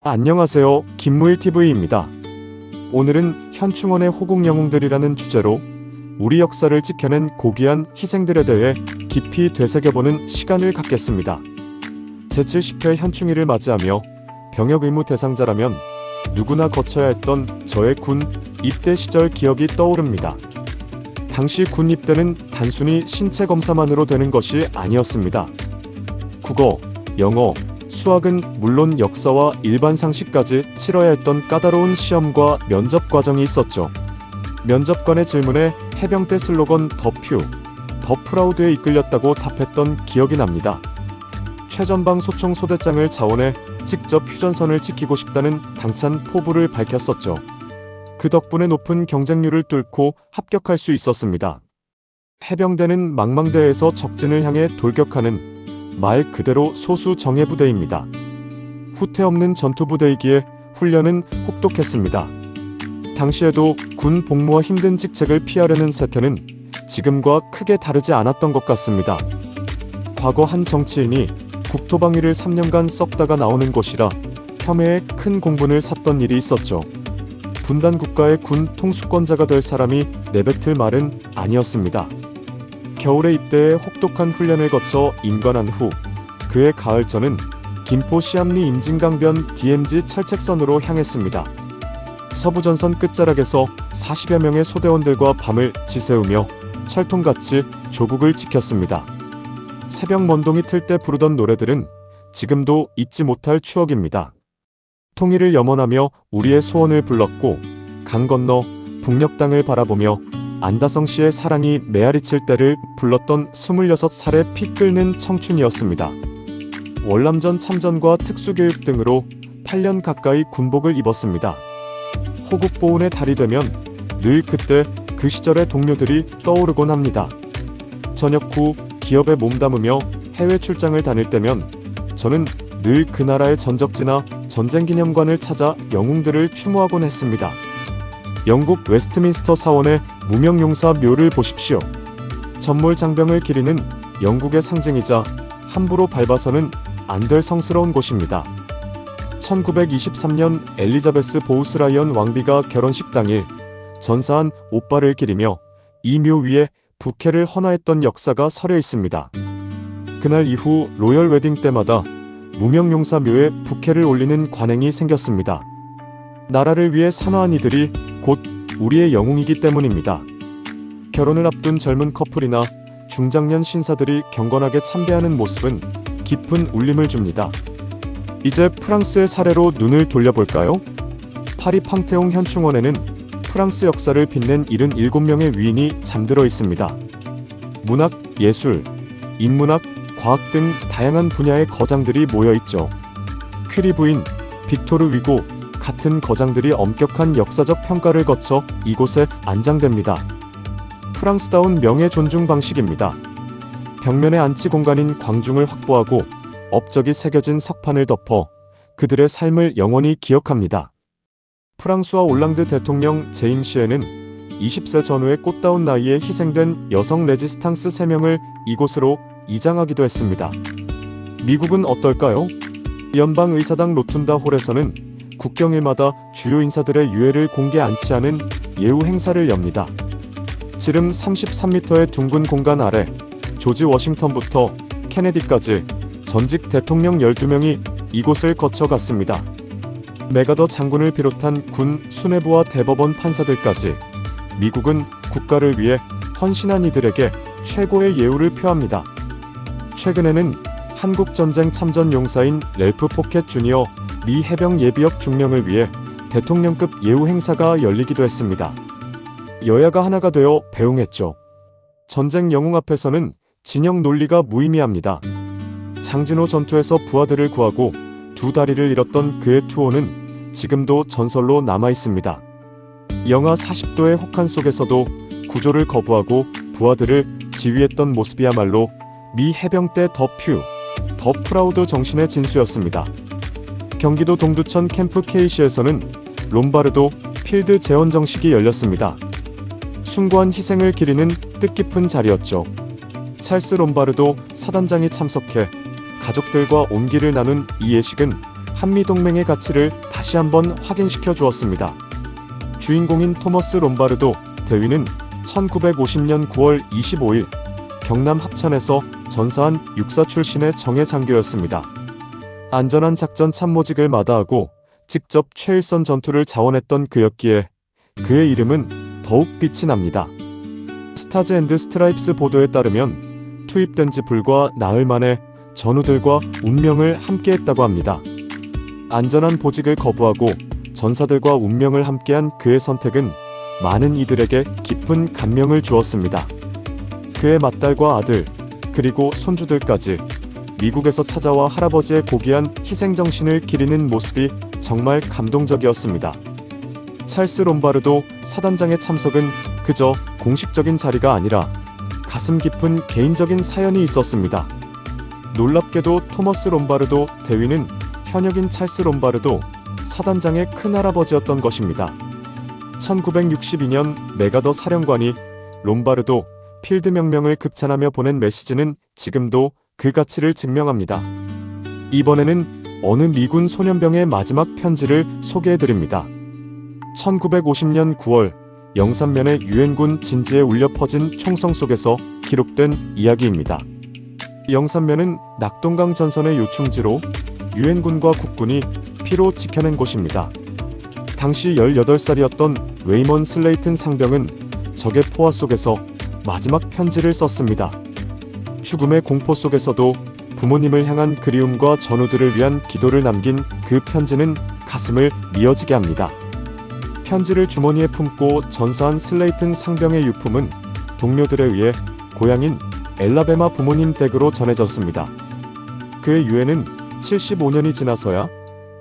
안녕하세요. 김무일TV입니다. 오늘은 현충원의 호국 영웅들이라는 주제로 우리 역사를 지켜낸 고귀한 희생들에 대해 깊이 되새겨보는 시간을 갖겠습니다. 제70회 현충일을 맞이하며 병역 의무 대상자라면 누구나 거쳐야 했던 저의 군 입대 시절 기억이 떠오릅니다. 당시 군 입대는 단순히 신체 검사만으로 되는 것이 아니었습니다. 국어, 영어, 수학은 물론 역사와 일반 상식까지 치러야 했던 까다로운 시험과 면접 과정이 있었죠. 면접관의 질문에 해병대 슬로건 더 퓨, 더 프라우드에 이끌렸다고 답했던 기억이 납니다. 최전방 소총 소대장을 자원해 직접 휴전선을 지키고 싶다는 당찬 포부를 밝혔었죠. 그 덕분에 높은 경쟁률을 뚫고 합격할 수 있었습니다. 해병대는 망망대해에서 적진을 향해 돌격하는 말 그대로 소수 정예부대입니다. 후퇴 없는 전투부대이기에 훈련은 혹독했습니다. 당시에도 군 복무와 힘든 직책을 피하려는 세태는 지금과 크게 다르지 않았던 것 같습니다. 과거 한 정치인이 국토방위를 3년간 썩다가 나오는 곳이라 폄훼에 큰 공분을 샀던 일이 있었죠. 분단 국가의 군 통수권자가 될 사람이 내뱉을 말은 아니었습니다. 겨울에 입대해 혹독한 훈련을 거쳐 임관한 후 그해 가을 저는 김포 시암리 임진강변 DMZ 철책선으로 향했습니다. 서부전선 끝자락에서 40여 명의 소대원들과 밤을 지새우며 철통같이 조국을 지켰습니다. 새벽 먼동이 틀 때 부르던 노래들은 지금도 잊지 못할 추억입니다. 통일을 염원하며 우리의 소원을 불렀고 강 건너 북녘 땅을 바라보며 안다성 씨의 사랑이 메아리칠 때를 불렀던 26살의 피 끓는 청춘이었습니다. 월남전 참전과 특수교육 등으로 8년 가까이 군복을 입었습니다. 호국보훈의 달이 되면 늘 그때 그 시절의 동료들이 떠오르곤 합니다. 전역 후 기업에 몸담으며 해외 출장을 다닐 때면 저는 늘 그 나라의 전적지나 전쟁기념관을 찾아 영웅들을 추모하곤 했습니다. 영국 웨스트민스터 사원의 무명용사 묘를 보십시오. 전몰 장병을 기리는 영국의 상징이자 함부로 밟아서는 안 될 성스러운 곳입니다. 1923년 엘리자베스 보우스라이언 왕비가 결혼식 당일 전사한 오빠를 기리며 이 묘 위에 부케를 헌화했던 역사가 서려 있습니다. 그날 이후 로열 웨딩 때마다 무명용사 묘에 부케를 올리는 관행이 생겼습니다. 나라를 위해 산화한 이들이 곧 우리의 영웅이기 때문입니다. 결혼을 앞둔 젊은 커플이나 중장년 신사들이 경건하게 참배하는 모습은 깊은 울림을 줍니다. 이제 프랑스의 사례로 눈을 돌려볼까요? 파리 팡테옹 현충원에는 프랑스 역사를 빛낸 77명의 위인이 잠들어 있습니다. 문학, 예술, 인문학, 과학 등 다양한 분야의 거장들이 모여있죠. 퀴리 부인, 빅토르 위고 같은 거장들이 엄격한 역사적 평가를 거쳐 이곳에 안장됩니다. 프랑스다운 명예 존중 방식입니다. 벽면의 안치 공간인 광중을 확보하고 업적이 새겨진 석판을 덮어 그들의 삶을 영원히 기억합니다. 프랑스와 올랑드 대통령 제임 시에는 20세 전후의 꽃다운 나이에 희생된 여성 레지스탕스 3명을 이곳으로 이장하기도 했습니다. 미국은 어떨까요? 연방의사당 로툰다 홀에서는 국경일마다 주요 인사들의 유해를 공개 안치하는 예우 행사를 엽니다. 지름 33m의 둥근 공간 아래 조지 워싱턴부터 케네디까지 전직 대통령 12명이 이곳을 거쳐갔습니다. 메가더 장군을 비롯한 군 수뇌부와 대법원 판사들까지 미국은 국가를 위해 헌신한 이들에게 최고의 예우를 표합니다. 최근에는 한국전쟁 참전 용사인 랠프 포켓 주니어 미 해병 예비역 중령을 위해 대통령급 예우 행사가 열리기도 했습니다. 여야가 하나가 되어 배웅했죠. 전쟁 영웅 앞에서는 진영 논리가 무의미합니다. 장진호 전투에서 부하들을 구하고 두 다리를 잃었던 그의 투호는 지금도 전설로 남아있습니다. 영하 40도의 혹한 속에서도 구조를 거부하고 부하들을 지휘했던 모습이야말로 미 해병대 더 퓨, 더 프라우드 정신의 진수였습니다. 경기도 동두천 캠프 KC에서는 롬바르도 필드 재헌정식이 열렸습니다. 숭고한 희생을 기리는 뜻깊은 자리였죠. 찰스 롬바르도 사단장이 참석해 가족들과 온기를 나눈 이 예식은 한미동맹의 가치를 다시 한번 확인시켜 주었습니다. 주인공인 토머스 롬바르도 대위는 1950년 9월 25일 경남 합천에서 전사한 육사 출신의 정예 장교였습니다. 안전한 작전 참모직을 마다하고 직접 최일선 전투를 자원했던 그였기에 그의 이름은 더욱 빛이 납니다. 스타즈 앤드 스트라이프스 보도에 따르면 투입된 지 불과 나흘 만에 전우들과 운명을 함께했다고 합니다. 안전한 보직을 거부하고 전사들과 운명을 함께한 그의 선택은 많은 이들에게 깊은 감명을 주었습니다. 그의 맏딸과 아들, 그리고 손주들까지 미국에서 찾아와 할아버지의 고귀한 희생정신을 기리는 모습이 정말 감동적이었습니다. 찰스 롬바르도 사단장의 참석은 그저 공식적인 자리가 아니라 가슴 깊은 개인적인 사연이 있었습니다. 놀랍게도 토머스 롬바르도 대위는 현역인 찰스 롬바르도 사단장의 큰할아버지였던 것입니다. 1962년 메가더 사령관이 롬바르도 필드 명령을 극찬하며 보낸 메시지는 지금도 그 가치를 증명합니다. 이번에는 어느 미군 소년병의 마지막 편지를 소개해드립니다. 1950년 9월 영산면의 유엔군 진지에 울려 퍼진 총성 속에서 기록된 이야기입니다. 영산면은 낙동강 전선의 요충지로 유엔군과 국군이 피로 지켜낸 곳입니다. 당시 18살이었던 웨이먼 슬레이튼 상병은 적의 포화 속에서 마지막 편지를 썼습니다. 죽음의 공포 속에서도 부모님을 향한 그리움과 전우들을 위한 기도를 남긴 그 편지는 가슴을 미어지게 합니다. 편지를 주머니에 품고 전사한 슬레이튼 상병의 유품은 동료들에 의해 고향인 엘라베마 부모님 댁으로 전해졌습니다. 그의 유해는 75년이 지나서야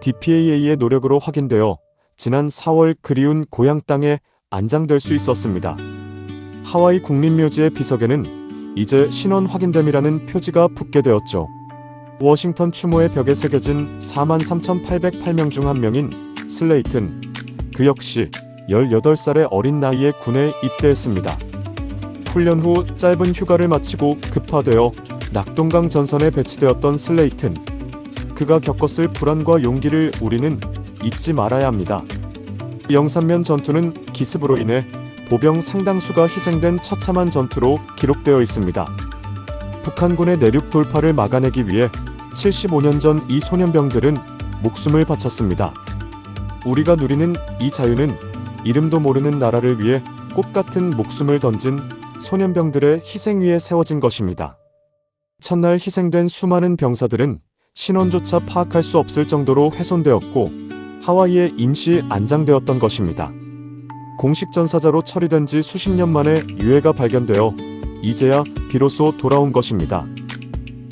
DPAA의 노력으로 확인되어 지난 4월 그리운 고향 땅에 안장될 수 있었습니다. 하와이 국립묘지의 비석에는 이제 신원 확인됨이라는 표지가 붙게 되었죠. 워싱턴 추모의 벽에 새겨진 43,808명 중 한 명인 슬레이튼, 그 역시 18살의 어린 나이에 군에 입대했습니다. 훈련 후 짧은 휴가를 마치고 급파되어 낙동강 전선에 배치되었던 슬레이튼, 그가 겪었을 불안과 용기를 우리는 잊지 말아야 합니다. 영산면 전투는 기습으로 인해 보병 상당수가 희생된 처참한 전투로 기록되어 있습니다. 북한군의 내륙 돌파를 막아내기 위해 75년 전 이 소년병들은 목숨을 바쳤습니다. 우리가 누리는 이 자유는 이름도 모르는 나라를 위해 꽃같은 목숨을 던진 소년병들의 희생 위에 세워진 것입니다. 첫날 희생된 수많은 병사들은 신원조차 파악할 수 없을 정도로 훼손되었고 하와이에 임시 안장되었던 것입니다. 공식 전사자로 처리된 지 수십 년 만에 유해가 발견되어 이제야 비로소 돌아온 것입니다.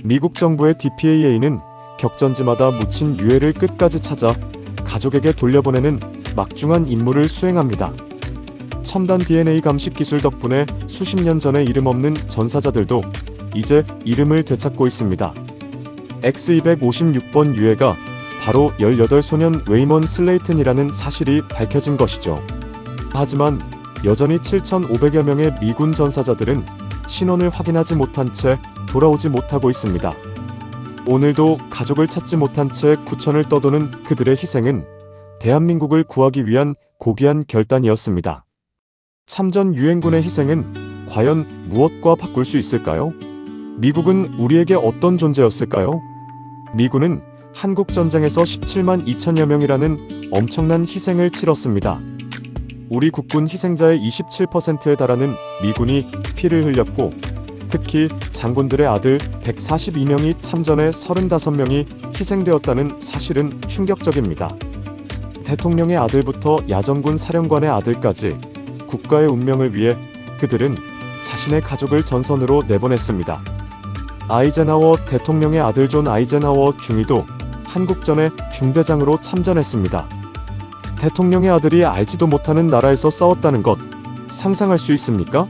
미국 정부의 DPAA는 격전지마다 묻힌 유해를 끝까지 찾아 가족에게 돌려보내는 막중한 임무를 수행합니다. 첨단 DNA 감식 기술 덕분에 수십 년 전에 이름 없는 전사자들도 이제 이름을 되찾고 있습니다. X256번 유해가 바로 18소년 웨이먼 슬레이튼이라는 사실이 밝혀진 것이죠. 하지만 여전히 7,500여 명의 미군 전사자들은 신원을 확인하지 못한 채 돌아오지 못하고 있습니다. 오늘도 가족을 찾지 못한 채 구천을 떠도는 그들의 희생은 대한민국을 구하기 위한 고귀한 결단이었습니다. 참전 유엔군의 희생은 과연 무엇과 바꿀 수 있을까요? 미국은 우리에게 어떤 존재였을까요? 미군은 한국전쟁에서 17만 2천여 명이라는 엄청난 희생을 치렀습니다. 우리 국군 희생자의 27%에 달하는 미군이 피를 흘렸고 특히 장군들의 아들 142명이 참전해 35명이 희생되었다는 사실은 충격적입니다. 대통령의 아들부터 야전군 사령관의 아들까지 국가의 운명을 위해 그들은 자신의 가족을 전선으로 내보냈습니다. 아이젠하워 대통령의 아들 존 아이젠하워 중위도 한국전의 중대장으로 참전했습니다. 대통령의 아들이 알지도 못하는 나라에서 싸웠다는 것 상상할 수 있습니까?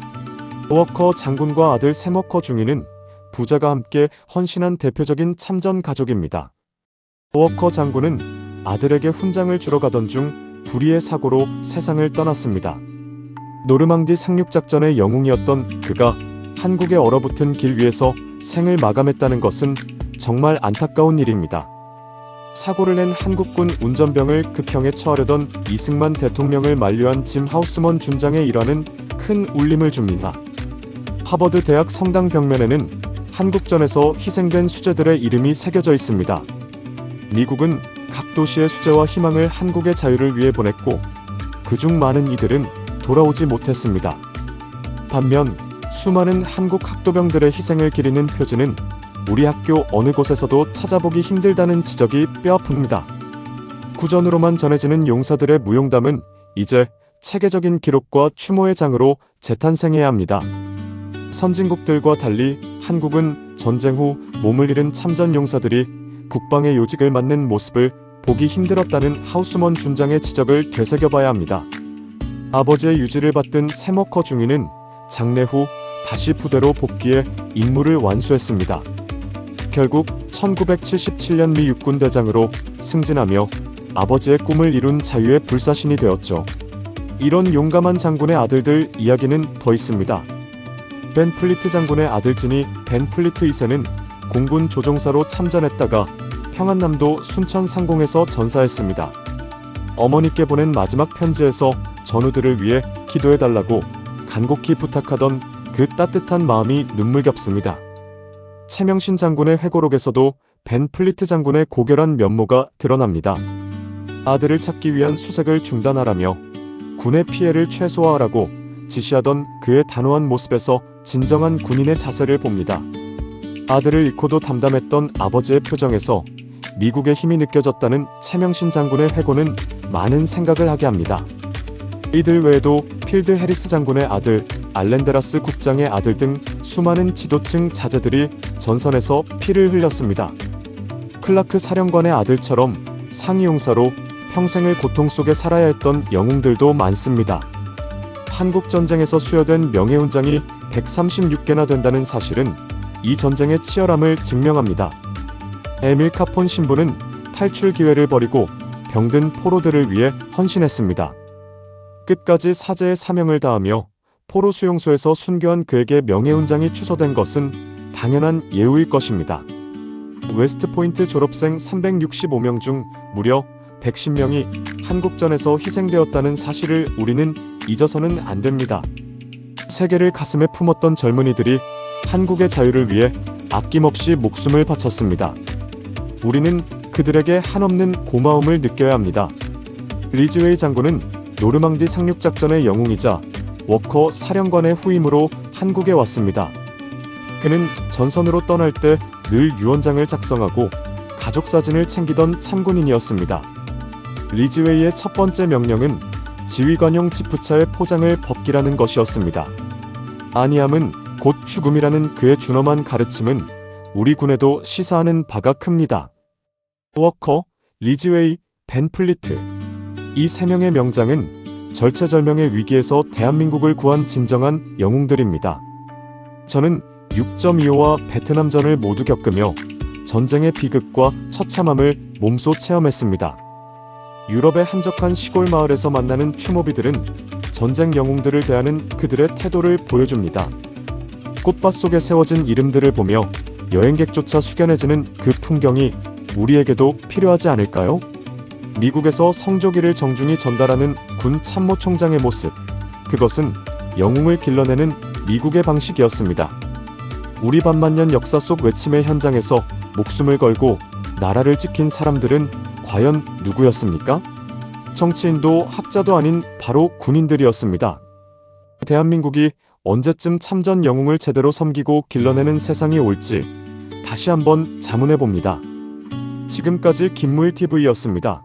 워커 장군과 아들 샘워커 중위는 부자가 함께 헌신한 대표적인 참전 가족입니다. 워커 장군은 아들에게 훈장을 주러 가던 중 불의의 사고로 세상을 떠났습니다. 노르망디 상륙작전의 영웅이었던 그가 한국에 얼어붙은 길 위에서 생을 마감했다는 것은 정말 안타까운 일입니다. 사고를 낸 한국군 운전병을 급형에 처하려던 이승만 대통령을 만류한 짐 하우스먼 준장의 일화는 큰 울림을 줍니다. 하버드 대학 성당 벽면에는 한국전에서 희생된 수재들의 이름이 새겨져 있습니다. 미국은 각 도시의 수재와 희망을 한국의 자유를 위해 보냈고 그중 많은 이들은 돌아오지 못했습니다. 반면 수많은 한국 학도병들의 희생을 기리는 표지는 우리 학교 어느 곳에서도 찾아보기 힘들다는 지적이 뼈아픕니다. 구전으로만 전해지는 용사들의 무용담은 이제 체계적인 기록과 추모의 장으로 재탄생해야 합니다. 선진국들과 달리 한국은 전쟁 후 몸을 잃은 참전 용사들이 국방의 요직을 맡는 모습을 보기 힘들었다는 하우스먼 준장의 지적을 되새겨봐야 합니다. 아버지의 유지를 받든 세머커 중위는 장례 후 다시 부대로 복귀해 임무를 완수했습니다. 결국 1977년 미 육군대장으로 승진하며 아버지의 꿈을 이룬 자유의 불사신이 되었죠. 이런 용감한 장군의 아들들 이야기는 더 있습니다. 벤 플리트 장군의 아들 진이 벤 플리트 2세는 공군 조종사로 참전했다가 평안남도 순천 상공에서 전사했습니다. 어머니께 보낸 마지막 편지에서 전우들을 위해 기도해달라고 간곡히 부탁하던 그 따뜻한 마음이 눈물겹습니다. 최명신 장군의 회고록에서도 벤 플리트 장군의 고결한 면모가 드러납니다. 아들을 찾기 위한 수색을 중단하라며 군의 피해를 최소화하라고 지시하던 그의 단호한 모습에서 진정한 군인의 자세를 봅니다. 아들을 잃고도 담담했던 아버지의 표정에서 미국의 힘이 느껴졌다는 최명신 장군의 회고는 많은 생각을 하게 합니다. 이들 외에도 필드 해리스 장군의 아들, 알렌데라스 국장의 아들 등 수많은 지도층 자제들이 전선에서 피를 흘렸습니다. 클라크 사령관의 아들처럼 상위용사로 평생을 고통 속에 살아야 했던 영웅들도 많습니다. 한국전쟁에서 수여된 명예훈장이 136개나 된다는 사실은 이 전쟁의 치열함을 증명합니다. 에밀 카폰 신부는 탈출 기회를 버리고 병든 포로들을 위해 헌신했습니다. 끝까지 사제의 사명을 다하며 포로 수용소에서 순교한 그에게 명예훈장이 추서된 것은 당연한 예우일 것입니다. 웨스트포인트 졸업생 365명 중 무려 110명이 한국전에서 희생되었다는 사실을 우리는 잊어서는 안 됩니다. 세계를 가슴에 품었던 젊은이들이 한국의 자유를 위해 아낌없이 목숨을 바쳤습니다. 우리는 그들에게 한없는 고마움을 느껴야 합니다. 리즈웨이 장군은 노르망디 상륙작전의 영웅이자 워커 사령관의 후임으로 한국에 왔습니다. 그는 전선으로 떠날 때 늘 유언장을 작성하고 가족사진을 챙기던 참군인이었습니다. 리즈웨이의 첫 번째 명령은 지휘관용 지프차의 포장을 벗기라는 것이었습니다. 아니함은 곧 죽음이라는 그의 준엄한 가르침은 우리 군에도 시사하는 바가 큽니다. 워커, 리즈웨이, 벤 플리트 이 세 명의 명장은 절체절명의 위기에서 대한민국을 구한 진정한 영웅들입니다. 저는 6.25와 베트남전을 모두 겪으며 전쟁의 비극과 처참함을 몸소 체험했습니다. 유럽의 한적한 시골 마을에서 만나는 추모비들은 전쟁 영웅들을 대하는 그들의 태도를 보여줍니다. 꽃밭 속에 세워진 이름들을 보며 여행객조차 숙연해지는 그 풍경이 우리에게도 필요하지 않을까요? 미국에서 성조기를 정중히 전달하는 군 참모총장의 모습, 그것은 영웅을 길러내는 미국의 방식이었습니다. 우리 반만년 역사 속 외침의 현장에서 목숨을 걸고 나라를 지킨 사람들은 과연 누구였습니까? 정치인도 학자도 아닌 바로 군인들이었습니다. 대한민국이 언제쯤 참전 영웅을 제대로 섬기고 길러내는 세상이 올지 다시 한번 자문해봅니다. 지금까지 김무일TV였습니다.